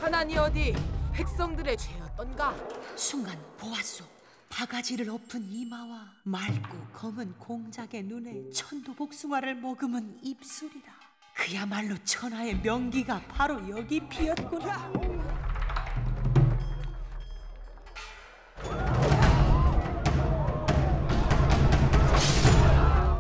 가난이 어디 백성들의 죄였던가? 순간 보았소. 바가지를 엎은 이마와 맑고 검은 공작의 눈에 천도복숭아를 머금은 입술이라. 그야말로 천하의 명기가 바로 여기 피었구나.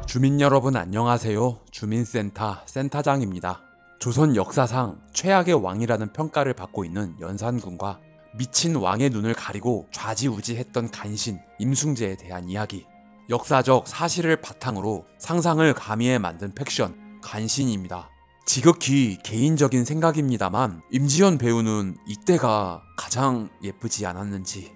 주민 여러분 안녕하세요. 주민센터 센터장입니다. 조선 역사상 최악의 왕이라는 평가를 받고 있는 연산군과 미친 왕의 눈을 가리고 좌지우지했던 간신 임숭재에 대한 이야기, 역사적 사실을 바탕으로 상상을 가미해 만든 팩션 간신입니다. 지극히 개인적인 생각입니다만 임지연 배우는 이때가 가장 예쁘지 않았는지.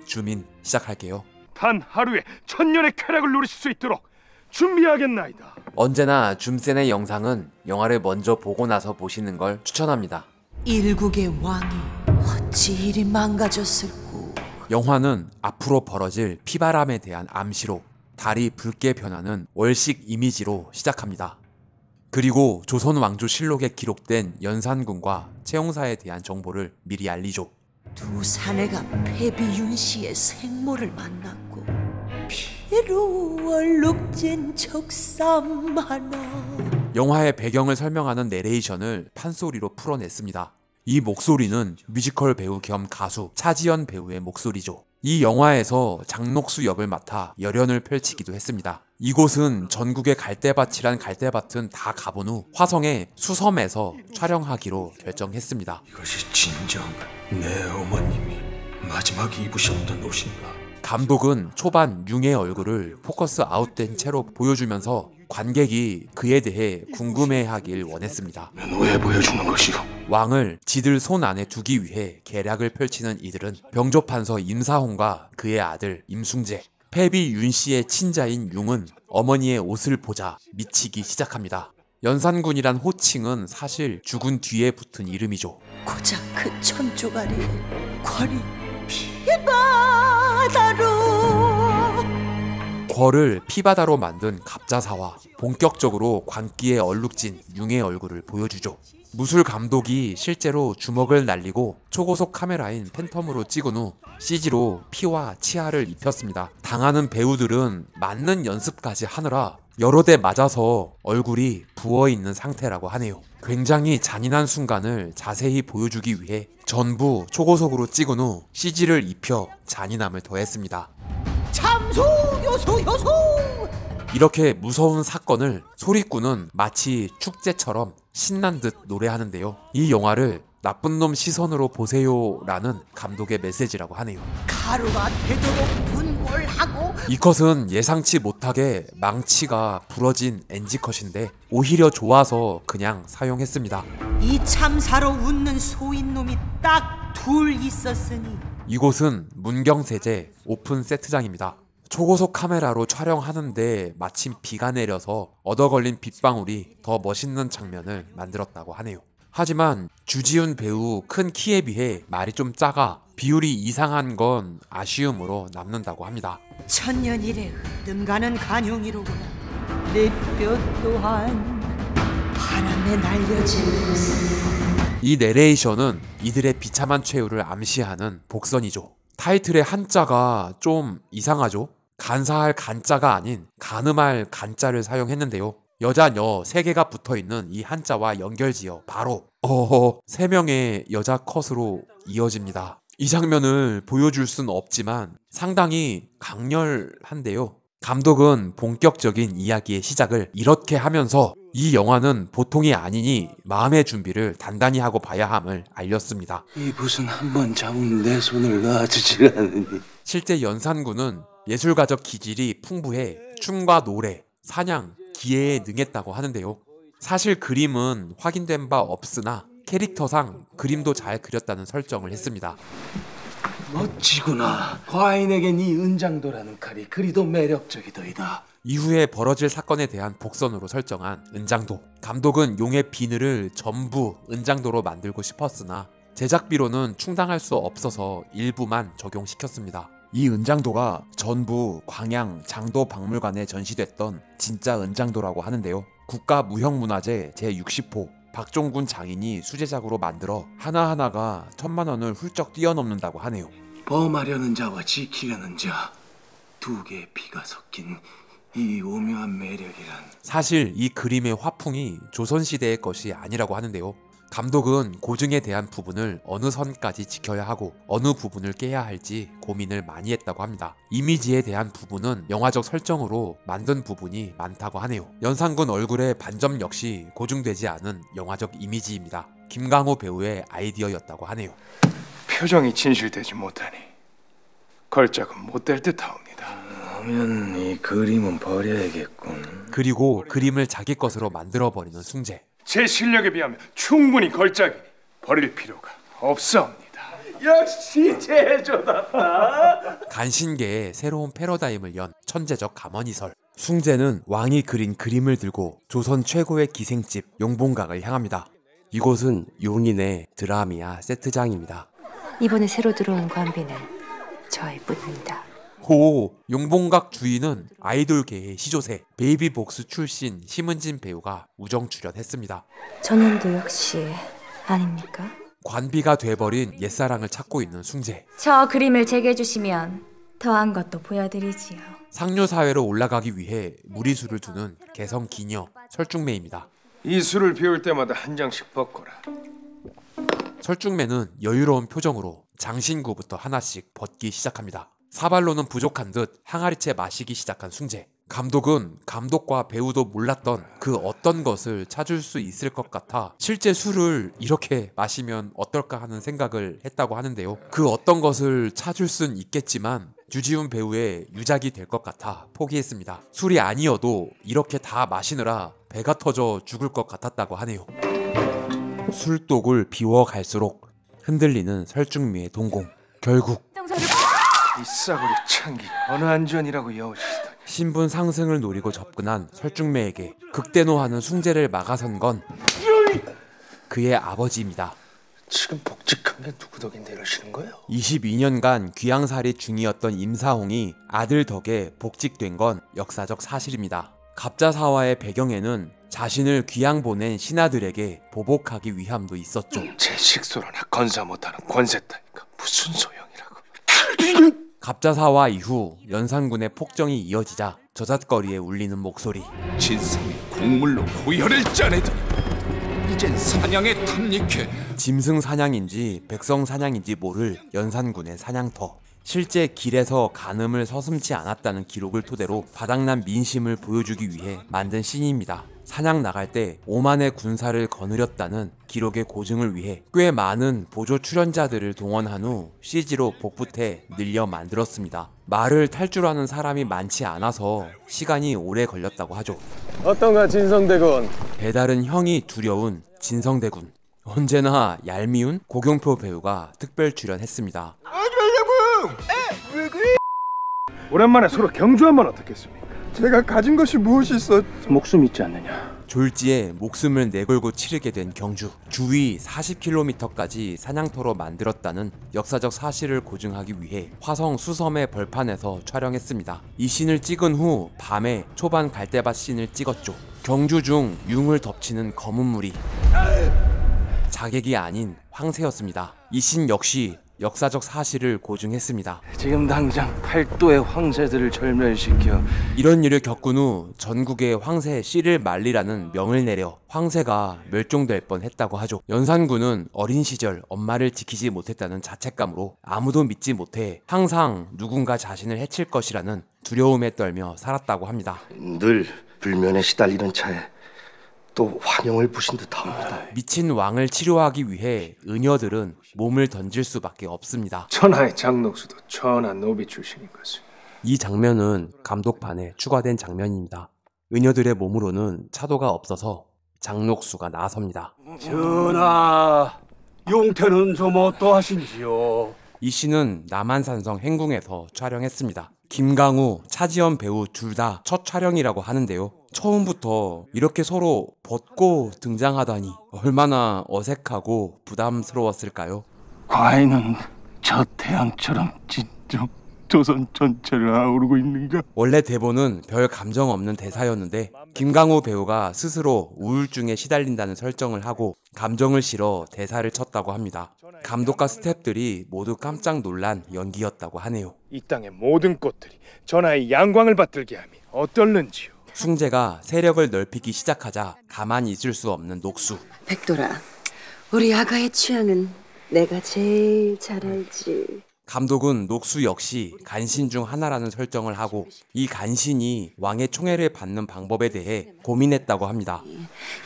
주민 시작할게요. 단 하루에 천년의 쾌락을 누리실 수 있도록 준비하겠나이다. 언제나 줌센의 영상은 영화를 먼저 보고 나서 보시는 걸 추천합니다. 일국의 왕이 어찌 이리 망가졌을꼬. 영화는 앞으로 벌어질 피바람에 대한 암시로 달이 붉게 변하는 월식 이미지로 시작합니다. 그리고 조선 왕조실록에 기록된 연산군과 채용사에 대한 정보를 미리 알리죠. 두 사내가 패비 윤씨의 생모를 만났고 피로 얼룩진 적삼 하나. 영화의 배경을 설명하는 내레이션을 판소리로 풀어냈습니다. 이 목소리는 뮤지컬 배우 겸 가수 차지연 배우의 목소리죠. 이 영화에서 장녹수 역을 맡아 열연을 펼치기도 했습니다. 이곳은 전국의 갈대밭이란 갈대밭은 다 가본 후 화성의 수섬에서 촬영하기로 결정했습니다. 이것이 진정 내 어머님이 마지막 입으셨던 옷인가? 감독은 초반 융의 얼굴을 포커스 아웃된 채로 보여주면서 관객이 그에 대해 궁금해하길 원했습니다. 왜 보여주는 것이오? 왕을 지들 손 안에 두기 위해 계략을 펼치는 이들은 병조판서 임사홍과 그의 아들 임숭재, 패비 윤씨의 친자인 융은 어머니의 옷을 보자 미치기 시작합니다. 연산군이란 호칭은 사실 죽은 뒤에 붙은 이름이죠. 고작 그 천조가리의 궐이 피바다로. 궐을 피바다로 만든 갑자사와 본격적으로 광기에 얼룩진 융의 얼굴을 보여주죠. 무술 감독이 실제로 주먹을 날리고 초고속 카메라인 팬텀으로 찍은 후 CG로 피와 치아를 입혔습니다. 당하는 배우들은 맞는 연습까지 하느라 여러 대 맞아서 얼굴이 부어있는 상태라고 하네요. 굉장히 잔인한 순간을 자세히 보여주기 위해 전부 초고속으로 찍은 후 CG를 입혀 잔인함을 더했습니다. 참소 요소 요소. 이렇게 무서운 사건을 소리꾼은 마치 축제처럼 신난 듯 노래하는데요. 이 영화를 나쁜 놈 시선으로 보세요 라는 감독의 메시지라고 하네요. 가루가 되도록 분골하고. 이 컷은 예상치 못하게 망치가 부러진 NG컷인데 오히려 좋아서 그냥 사용했습니다. 이 참사로 웃는 소인놈이 딱 둘 있었으니. 이곳은 문경세제 오픈 세트장입니다. 초고속 카메라로 촬영하는데 마침 비가 내려서 얻어걸린 빗방울이 더 멋있는 장면을 만들었다고 하네요. 하지만 주지훈 배우 큰 키에 비해 말이 좀 작아 비율이 이상한 건 아쉬움으로 남는다고 합니다. 천년 이래 뜸가는 간용이로구나. 내 뼈 또한 바람에 날려진 것은. 이 내레이션은 이들의 비참한 최후를 암시하는 복선이죠. 타이틀의 한자가 좀 이상하죠? 간사할 간자가 아닌 가늠할 간자를 사용했는데요. 여자녀 3개가 붙어있는 이 한자와 연결지어 바로 3명의 여자 컷으로 이어집니다. 이 장면을 보여줄 순 없지만 상당히 강렬한데요. 감독은 본격적인 이야기의 시작을 이렇게 하면서 이 영화는 보통이 아니니 마음의 준비를 단단히 하고 봐야 함을 알렸습니다. 이 붓은 한번 잡으면 내 손을 놔주질 않으니. 실제 연산군은 예술가적 기질이 풍부해 춤과 노래, 사냥, 기예에 능했다고 하는데요. 사실 그림은 확인된 바 없으나 캐릭터상 그림도 잘 그렸다는 설정을 했습니다. 멋지구나. 과인에겐 이 은장도라는 칼이 그리도 매력적이더이다. 이후에 벌어질 사건에 대한 복선으로 설정한 은장도. 감독은 용의 비늘을 전부 은장도로 만들고 싶었으나 제작비로는 충당할 수 없어서 일부만 적용시켰습니다. 이 은장도가 전부 광양 장도박물관에 전시됐던 진짜 은장도라고 하는데요. 국가무형문화재 제60호 박종군 장인이 수제작으로 만들어 하나하나가 1000만원을 훌쩍 뛰어넘는다고 하네요. 범하려는 자와 지키려는 자, 두 개의 피가 섞인 이 오묘한 매력이란. 사실 이 그림의 화풍이 조선시대의 것이 아니라고 하는데요. 감독은 고증에 대한 부분을 어느 선까지 지켜야 하고 어느 부분을 깨야 할지 고민을 많이 했다고 합니다. 이미지에 대한 부분은 영화적 설정으로 만든 부분이 많다고 하네요. 연산군 얼굴의 반점 역시 고증되지 않은 영화적 이미지입니다. 김강호 배우의 아이디어였다고 하네요. 표정이 진실되지 못하니 걸작은 못될 듯하옵니다. 하면 이 그림은 버려야겠군. 그리고 그림을 자기 것으로 만들어버리는 숭재. 제 실력에 비하면 충분히 걸작이 버릴 필요가 없사옵니다. 역시 제조답다. 간신계의 새로운 패러다임을 연 천재적 가머니설. 숭재는 왕이 그린 그림을 들고 조선 최고의 기생집 용봉각을 향합니다. 이곳은 용인의 드라미아 세트장입니다. 이번에 새로 들어온 관비는 저의 뿐입니다. 오, 용봉각 주인은 아이돌계의 시조새 베이비복스 출신 심은진 배우가 우정 출연했습니다. 전원도 역시 아닙니까? 관비가 돼버린 옛사랑을 찾고 있는 숭재. 저 그림을 제게 주시면 더한 것도 보여드리지요. 상류사회로 올라가기 위해 무리수를 두는 개성 기녀 설중매입니다. 이 술을 비울 때마다 한 장씩 벗거라. 설중매는 여유로운 표정으로 장신구부터 하나씩 벗기 시작합니다. 사발로는 부족한 듯 항아리채 마시기 시작한 숭재. 감독은 감독과 배우도 몰랐던 그 어떤 것을 찾을 수 있을 것 같아 실제 술을 이렇게 마시면 어떨까 하는 생각을 했다고 하는데요. 그 어떤 것을 찾을 순 있겠지만 유지훈 배우의 유작이 될 것 같아 포기했습니다. 술이 아니어도 이렇게 다 마시느라 배가 터져 죽을 것 같았다고 하네요. 술독을 비워갈수록 흔들리는 설중미의 동공. 결국 이 싸구려 창기 어느 안전이라고 여우시더니. 신분 상승을 노리고 접근한 설중매에게 극대노하는 숭재를 막아선 건 그의 아버지입니다. 지금 복직한 게 누구 덕인데 이러시는 거예요? 22년간 귀양살이 중이었던 임사홍이 아들 덕에 복직된 건 역사적 사실입니다. 갑자사화의 배경에는 자신을 귀양 보낸 신하들에게 보복하기 위함도 있었죠. 제 식소로나 건사 못하는 권세 따니까 무슨 소용이라고. 갑자사화 이후 연산군의 폭정이 이어지자 저잣거리에 울리는 목소리. 진성이 국물로 고혈을 짜내더니 이젠 사냥에 탐닉해. 짐승 사냥인지 백성 사냥인지 모를 연산군의 사냥터. 실제 길에서 간음을 서슴지 않았다는 기록을 토대로 바닥난 민심을 보여주기 위해 만든 씬입니다. 사냥 나갈 때 5만의 군사를 거느렸다는 기록의 고증을 위해 꽤 많은 보조 출연자들을 동원한 후 CG로 복붙해 늘려 만들었습니다. 말을 탈 줄 아는 사람이 많지 않아서 시간이 오래 걸렸다고 하죠. 어떤가 진성대군. 배다른 형이 두려운 진성대군. 언제나 얄미운 고경표 배우가 특별 출연했습니다. 오랜만에 서로 경주 한번 어떻겠습니까? 제가 가진 것이 무엇이 있어? 목숨 있지 않느냐? 졸지에 목숨을 내걸고 치르게 된 경주. 주위 40km까지 사냥터로 만들었다는 역사적 사실을 고증하기 위해 화성 수섬의 벌판에서 촬영했습니다. 이 씬을 찍은 후 밤에 초반 갈대밭 씬을 찍었죠. 경주 중 융을 덮치는 검은 물이 자객이 아닌 황새였습니다. 이 씬 역시 역사적 사실을 고증했습니다. 지금 당장 팔도의 황새들을 절멸시켜. 이런 일을 겪은 후 전국에 황새 씨를 말리라는 명을 내려 황새가 멸종될 뻔했다고 하죠. 연산군은 어린 시절 엄마를 지키지 못했다는 자책감으로 아무도 믿지 못해 항상 누군가 자신을 해칠 것이라는 두려움에 떨며 살았다고 합니다. 늘 불면에 시달리는 차에 또 환영을 부신 듯합니다. 미친 왕을 치료하기 위해 은여들은 몸을 던질 수밖에 없습니다. 천하의 장녹수도 천한 노비 출신인 것을. 이 장면은 감독판에 추가된 장면입니다. 은여들의 몸으로는 차도가 없어서 장녹수가 나섭니다. 전하, 용태는 좀 어떠하신지요? 이 씬은 남한산성 행궁에서 촬영했습니다. 김강우, 차지연 배우 둘 다 첫 촬영이라고 하는데요. 처음부터 이렇게 서로 벗고 등장하다니 얼마나 어색하고 부담스러웠을까요? 과인은 저 태양처럼 짙죠. 조선 전체를 아우르고 있는가? 원래 대본은 별 감정 없는 대사였는데 김강우 배우가 스스로 우울증에 시달린다는 설정을 하고 감정을 실어 대사를 쳤다고 합니다. 감독과 스태프들이 모두 깜짝 놀란 연기였다고 하네요. 이 땅의 모든 꽃들이 전하의 양광을 받들게 함이 어떨는지요? 숭재가 세력을 넓히기 시작하자 가만히 있을 수 없는 녹수. 백돌아, 우리 아가의 취향은 내가 제일 잘 알지. 감독은 녹수 역시 간신 중 하나라는 설정을 하고 이 간신이 왕의 총애를 받는 방법에 대해 고민했다고 합니다.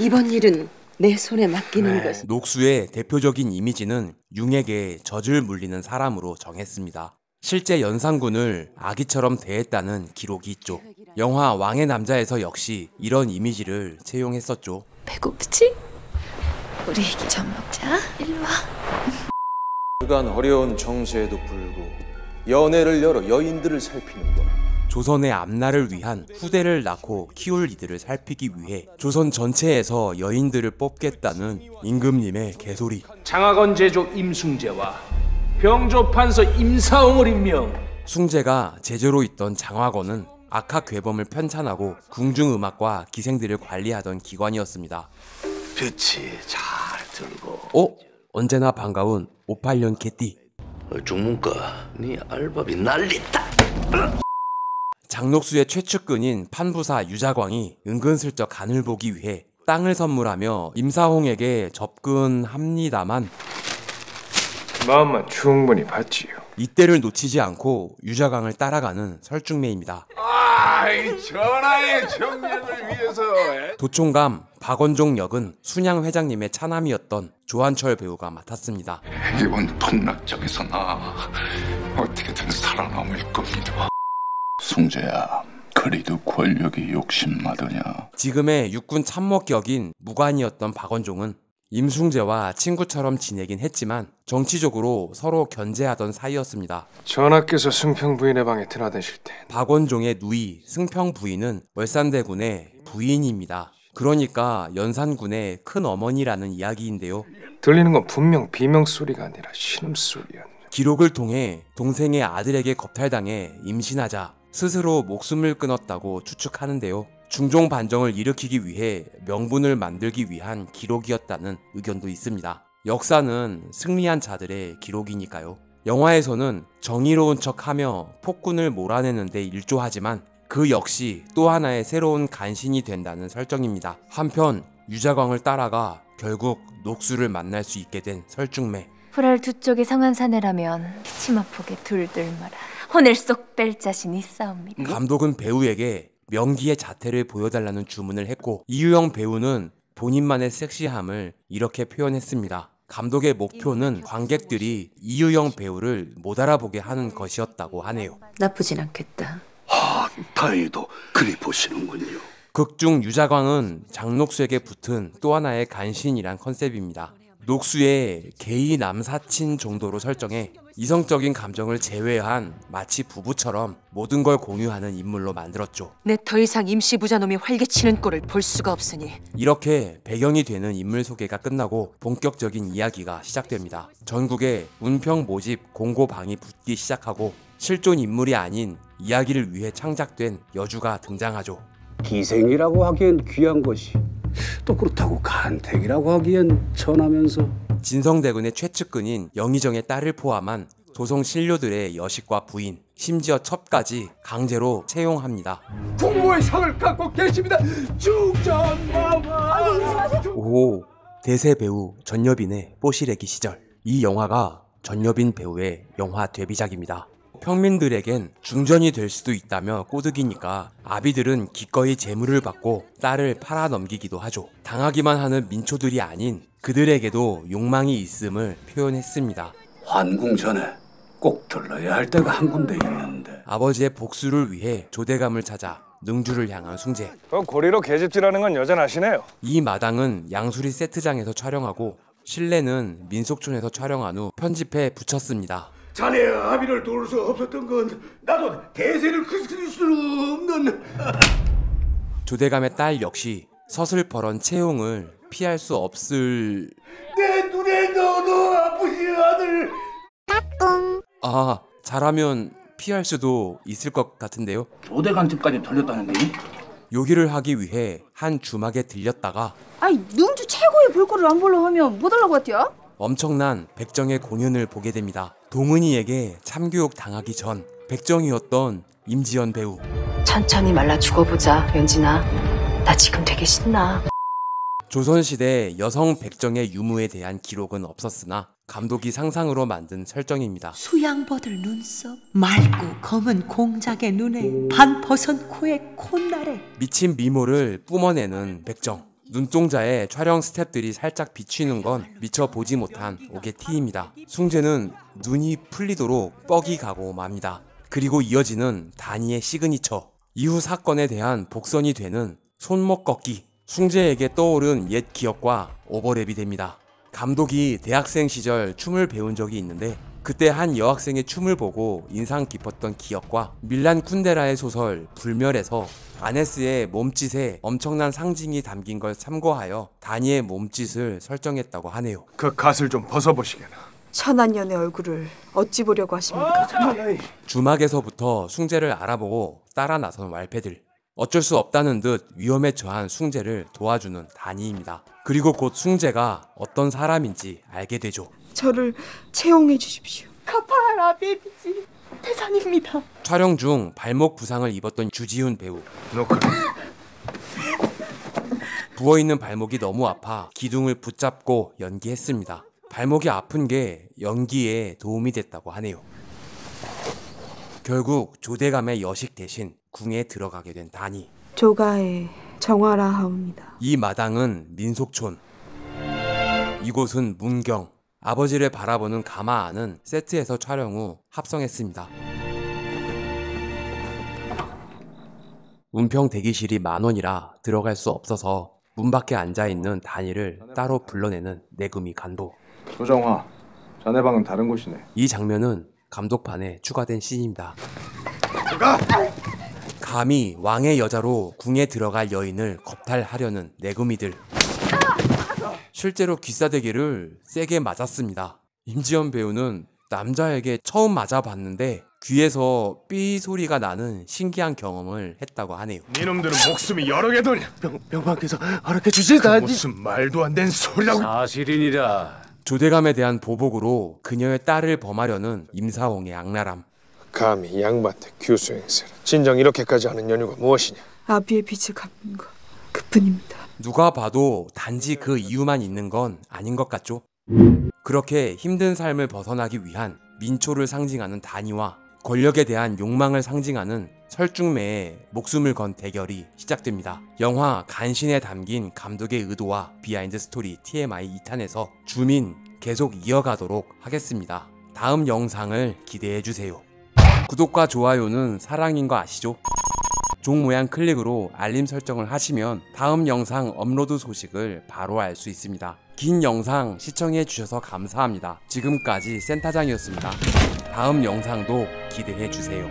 이번 일은 내 손에 맡기는 것이. 녹수의 대표적인 이미지는 융에게 젖을 물리는 사람으로 정했습니다. 실제 연산군을 아기처럼 대했다는 기록이 있죠. 영화 왕의 남자에서 역시 이런 이미지를 채용했었죠. 배고프지? 우리 젖 먹자. 일로 와. 그간 어려운 정세에도 불구 연회를 열어 여인들을 살피는 것. 조선의 앞날을 위한 후대를 낳고 키울 이들을 살피기 위해 조선 전체에서 여인들을 뽑겠다는 임금님의 개소리. 장학원 제조 임숭재와 병조 판서 임사홍을 임명. 숭재가 제조로 있던 장학원은 악학괴범을 편찬하고 궁중음악과 기생들을 관리하던 기관이었습니다. 그치, 잘 들고. 언제나 반가운 58년 개띠. 중문과 네 알바비 난리다. 장녹수의 최측근인 판부사 유자광이 은근슬쩍 간을 보기 위해 땅을 선물하며 임사홍에게 접근합니다만 마음만 충분히 받지요. 이때를 놓치지 않고 유자광을 따라가는 설중매입니다. 전하의 정명을 위해서. 도총감 박원종 역은 순양 회장님의 차남이었던 조한철 배우가 맡았습니다. 이번 폭락적에서 나 어떻게든 살아남을 겁니다. 숭재야, 그리도 권력이 욕심나더냐? 지금의 육군 참모격인 무관이었던 박원종은 임숭재와 친구처럼 지내긴 했지만 정치적으로 서로 견제하던 사이였습니다. 전하께서 승평 부인의 방에 드나드실 때 박원종의 누이 승평 부인은 월산대군의 부인입니다. 그러니까 연산군의 큰 어머니라는 이야기인데요. 들리는 건 분명 비명 소리가 아니라 신음소리였네. 기록을 통해 동생의 아들에게 겁탈당해 임신하자 스스로 목숨을 끊었다고 추측하는데요. 중종 반정을 일으키기 위해 명분을 만들기 위한 기록이었다는 의견도 있습니다. 역사는 승리한 자들의 기록이니까요. 영화에서는 정의로운 척하며 폭군을 몰아내는 데 일조하지만 그 역시 또 하나의 새로운 간신이 된다는 설정입니다. 한편 유자광을 따라가 결국 녹수를 만날 수 있게 된 설중매. 불알 두 쪽이 성한사내라면 치마폭에 둘둘 말아 혼을 쏙 뺄 자신 있사옵니다. 감독은 배우에게 명기의 자태를 보여달라는 주문을 했고 이유영 배우는 본인만의 섹시함을 이렇게 표현했습니다. 감독의 목표는 관객들이 이유영 배우를 못 알아보게 하는 것이었다고 하네요. 나쁘진 않겠다. 다행히도 그리 보시는군요. 극중 유자광은 장녹수에게 붙은 또 하나의 간신이란 컨셉입니다. 녹수의 게이 남사친 정도로 설정해 이성적인 감정을 제외한 마치 부부처럼 모든 걸 공유하는 인물로 만들었죠. 내 더 이상 임시부자놈이 활개치는 꼴을 볼 수가 없으니. 이렇게 배경이 되는 인물 소개가 끝나고 본격적인 이야기가 시작됩니다. 전국에 운평 모집 공고방이 붙기 시작하고 실존 인물이 아닌 이야기를 위해 창작된 여주가 등장하죠. 기생이라고 하기엔 귀한 것이 또 그렇다고 간택이라고 하기엔 천하면서. 진성대군의 최측근인 영의정의 딸을 포함한 조성 신료들의 여식과 부인, 심지어 첩까지 강제로 채용합니다. 국무의 상을 갖고 계십니다. 중전마마. 오, 대세 배우 전여빈의 뽀시래기 시절. 이 영화가 전여빈 배우의 영화 데뷔작입니다. 평민들에겐 중전이 될 수도 있다며 꼬드기니까 아비들은 기꺼이 재물을 받고 딸을 팔아 넘기기도 하죠. 당하기만 하는 민초들이 아닌 그들에게도 욕망이 있음을 표현했습니다. 환궁 전에 꼭 들러야 할 데가 한 군데 있는데. 아버지의 복수를 위해 조대감을 찾아 능주를 향한 숭재. 고리로 계집질하는 건 여전하시네요. 이 마당은 양수리 세트장에서 촬영하고 실내는 민속촌에서 촬영한 후 편집해 붙였습니다. 자네의 아비를 도울 수 없었던 건 나도 대세를 그스릴 수는 없는. 조대감의 딸 역시 서슬퍼런 채용을 피할 수 없을. 내 눈에 넣어도 아프지 아들. 아, 잘하면 피할 수도 있을 것 같은데요. 조대관집까지 들렸다는데? 요기를 하기 위해 한 주막에 들렸다가 아이 능주 최고의 볼거리를 안 보려 하면 뭐 달라고 했대요? 엄청난 백정의 공연을 보게 됩니다. 동은이에게 참교육 당하기 전 백정이었던 임지연 배우. 천천히 말라 죽어보자, 연진아. 나 지금 되게 신나. 조선시대 여성 백정의 유무에 대한 기록은 없었으나 감독이 상상으로 만든 설정입니다. 수양버들 눈썹, 맑고 검은 공작의 눈에 반버선 코에 콧날에 미친 미모를 뿜어내는 백정. 눈동자에 촬영 스태프들이 살짝 비추는 건 미처 보지 못한 오게티입니다. 숭재는 눈이 풀리도록 뻑이 가고 맙니다. 그리고 이어지는 다니의 시그니처. 이후 사건에 대한 복선이 되는 손목 꺾기. 숭재에게 떠오른 옛 기억과 오버랩이 됩니다. 감독이 대학생 시절 춤을 배운 적이 있는데 그때 한 여학생의 춤을 보고 인상 깊었던 기억과 밀란 쿤데라의 소설 불멸에서 아네스의 몸짓에 엄청난 상징이 담긴 걸 참고하여 다니의 몸짓을 설정했다고 하네요. 그 갓을 좀 벗어보시게나. 천한년의 얼굴을 어찌 보려고 하십니까? 주막에서부터 숭재를 알아보고 따라 나선 왈패들. 어쩔 수 없다는 듯 위험에 처한 숭재를 도와주는 다니입니다. 그리고 곧 숭재가 어떤 사람인지 알게 되죠. 저를 채용해 주십시오. 카파할 아비의 빛이 태산입니다. 촬영 중 발목 부상을 입었던 주지훈 배우. 부어있는 발목이 너무 아파 기둥을 붙잡고 연기했습니다. 발목이 아픈 게 연기에 도움이 됐다고 하네요. 결국 조대감의 여식 대신 궁에 들어가게 된 다니. 조가의 정화라 하옵니다. 이 마당은 민속촌. 이곳은 문경. 아버지를 바라보는 가마안은 세트에서 촬영 후 합성했습니다. 운평 대기실이 10,000원이라 들어갈 수 없어서 문 밖에 앉아있는 다니를 따로 불러내는 내금이 간부. 조정화, 자네 방은 다른 곳이네. 이 장면은 감독판에 추가된 씬입니다. 감히 왕의 여자로 궁에 들어갈 여인을 겁탈하려는 내금이들. 실제로 귀싸대기를 세게 맞았습니다. 임지연 배우는 남자에게 처음 맞아봤는데 귀에서 삐 소리가 나는 신기한 경험을 했다고 하네요. 니놈들은 목숨이 여러 개더냐? 병방께서 허락해 주실까? 무슨 말도 안 되는 소리라고. 사실이니라. 조대감에 대한 보복으로 그녀의 딸을 범하려는 임사홍의 악랄함. 감히 양반한테 규수 행세를. 진정 이렇게까지 하는 연유가 무엇이냐? 아비의 빛을 갚는 것 그뿐입니다. 누가 봐도 단지 그 이유만 있는 건 아닌 것 같죠? 그렇게 힘든 삶을 벗어나기 위한 민초를 상징하는 다니와 권력에 대한 욕망을 상징하는 설중매의 목숨을 건 대결이 시작됩니다. 영화 간신에 담긴 감독의 의도와 비하인드 스토리 TMI 2탄에서 주민 계속 이어가도록 하겠습니다. 다음 영상을 기대해주세요. 구독과 좋아요는 사랑인 거 아시죠? 종 모양 클릭으로 알림 설정을 하시면 다음 영상 업로드 소식을 바로 알 수 있습니다. 긴 영상 시청해 주셔서 감사합니다. 지금까지 센터장이었습니다. 다음 영상도 기대해 주세요.